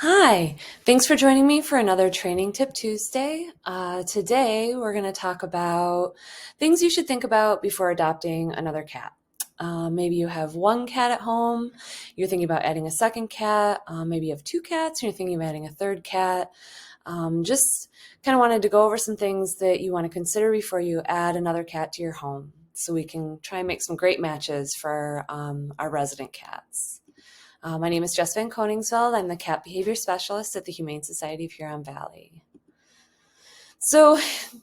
Hi, thanks for joining me for another Training Tip Tuesday. Today, we're going to talk about things you should think about before adopting another cat. Maybe you have one cat at home, you're thinking about adding a second cat, maybe you have two cats, and you're thinking of adding a third cat. Just kind of wanted to go over some things that you want to consider before you add another cat to your home so we can try and make some great matches for our resident cats. My name is Jess Van Koningsveld. I'm the cat behavior specialist at the Humane Society of Huron Valley. So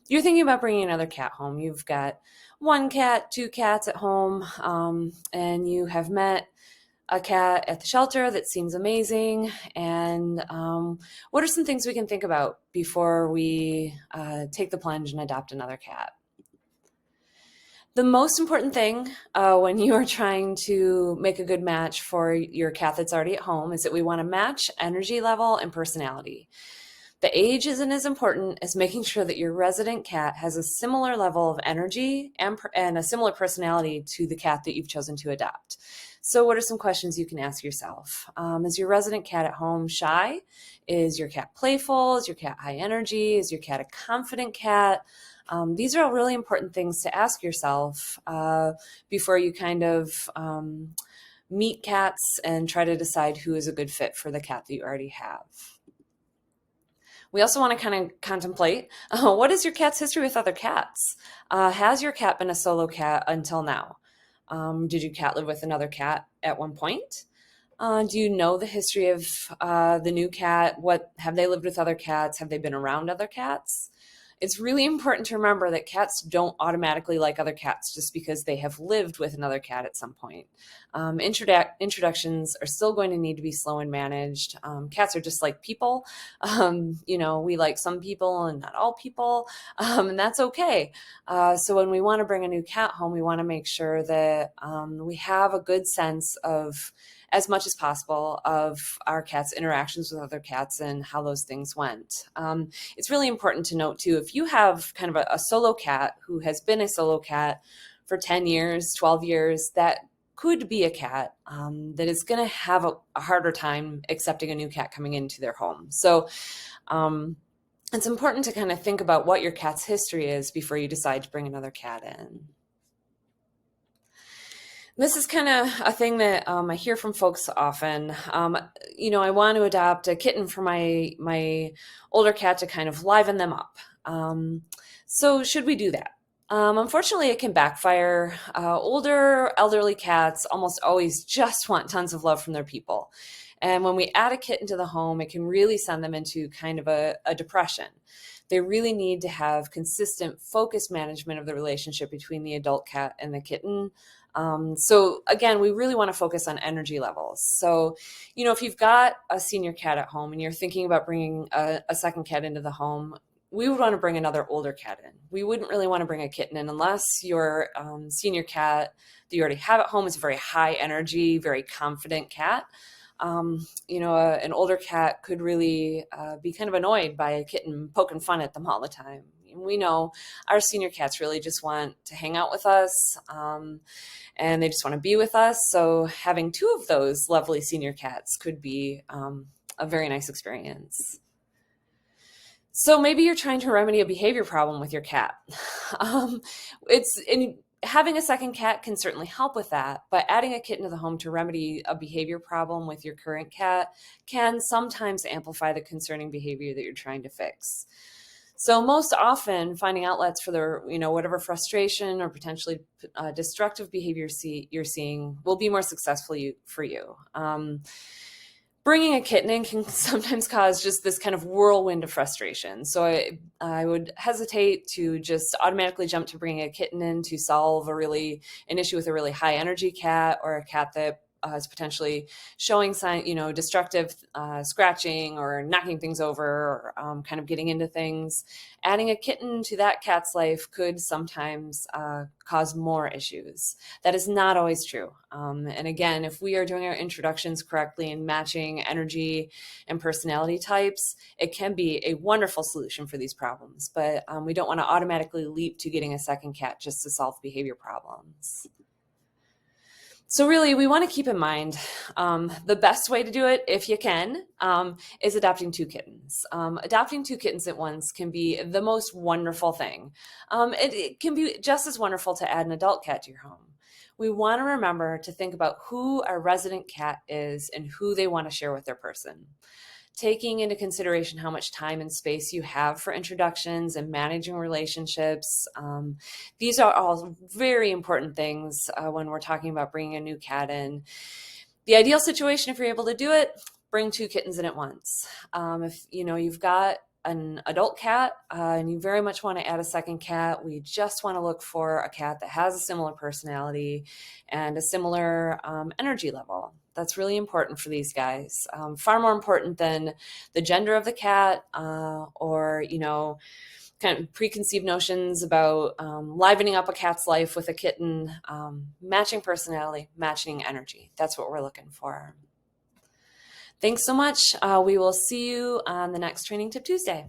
you're thinking about bringing another cat home. You've got one cat, two cats at home, and you have met a cat at the shelter that seems amazing. And what are some things we can think about before we take the plunge and adopt another cat? The most important thing when you are trying to make a good match for your cat that's already at home is that we want to match energy level and personality. The age isn't as important as making sure that your resident cat has a similar level of energy and a similar personality to the cat that you've chosen to adopt. So what are some questions you can ask yourself? Is your resident cat at home shy? Is your cat playful? Is your cat high energy? Is your cat a confident cat? These are all really important things to ask yourself before you kind of meet cats and try to decide who is a good fit for the cat that you already have. We also want to kind of contemplate, what is your cat's history with other cats? Has your cat been a solo cat until now? Did your cat live with another cat at one point? Do you know the history of the new cat? Have they lived with other cats? Have they been around other cats? It's really important to remember that cats don't automatically like other cats just because they have lived with another cat at some point. Introductions are still going to need to be slow and managed. Cats are just like people. We like some people and not all people, and that's okay. So when we want to bring a new cat home, we want to make sure that we have a good sense of, as much as possible, of our cat's interactions with other cats and how those things went. It's really important to note too, if you have kind of a solo cat who has been a solo cat for 10 years, 12 years, that could be a cat that is going to have a harder time accepting a new cat coming into their home. So it's important to kind of think about what your cat's history is before you decide to bring another cat in. This is kind of a thing that I hear from folks often. I want to adopt a kitten for my older cat to kind of liven them up. So should we do that? Unfortunately, it can backfire. Older, elderly cats almost always just want tons of love from their people. And when we add a kitten to the home, it can really send them into kind of a depression. They really need to have consistent, focused management of the relationship between the adult cat and the kitten. So again, we really want to focus on energy levels. So, if you've got a senior cat at home and you're thinking about bringing a second cat into the home, we would want to bring another older cat in. We wouldn't really want to bring a kitten in unless your senior cat that you already have at home is a very high energy, very confident cat. An older cat could really be kind of annoyed by a kitten poking fun at them all the time. We know our senior cats really just want to hang out with us, and they just want to be with us. So having two of those lovely senior cats could be a very nice experience. So maybe you're trying to remedy a behavior problem with your cat. Having a second cat can certainly help with that, but adding a kitten to the home to remedy a behavior problem with your current cat can sometimes amplify the concerning behavior that you're trying to fix. So most often, finding outlets for whatever frustration or potentially destructive behavior you're seeing will be more successful for you. Bringing a kitten in can sometimes cause just this kind of whirlwind of frustration. So I would hesitate to just automatically jump to bringing a kitten in to solve an issue with a really high energy cat or a cat that is potentially showing destructive scratching or knocking things over or kind of getting into things. Adding a kitten to that cat's life could sometimes cause more issues. That is not always true. And again, if we are doing our introductions correctly and matching energy and personality types, it can be a wonderful solution for these problems. But we don't want to automatically leap to getting a second cat just to solve behavior problems. So really, we want to keep in mind the best way to do it, if you can, is adopting two kittens. Adopting two kittens at once can be the most wonderful thing. It can be just as wonderful to add an adult cat to your home. We want to remember to think about who our resident cat is and who they want to share with their person. Taking into consideration how much time and space you have for introductions and managing relationships. These are all very important things when we're talking about bringing a new cat in. The ideal situation, if you're able to do it, bring two kittens in at once. If you've got an adult cat and you very much want to add a second cat, we just want to look for a cat that has a similar personality and a similar energy level. That's really important for these guys. Far more important than the gender of the cat or, kind of preconceived notions about livening up a cat's life with a kitten. Matching personality, matching energy. That's what we're looking for. Thanks so much. We will see you on the next Training Tip Tuesday.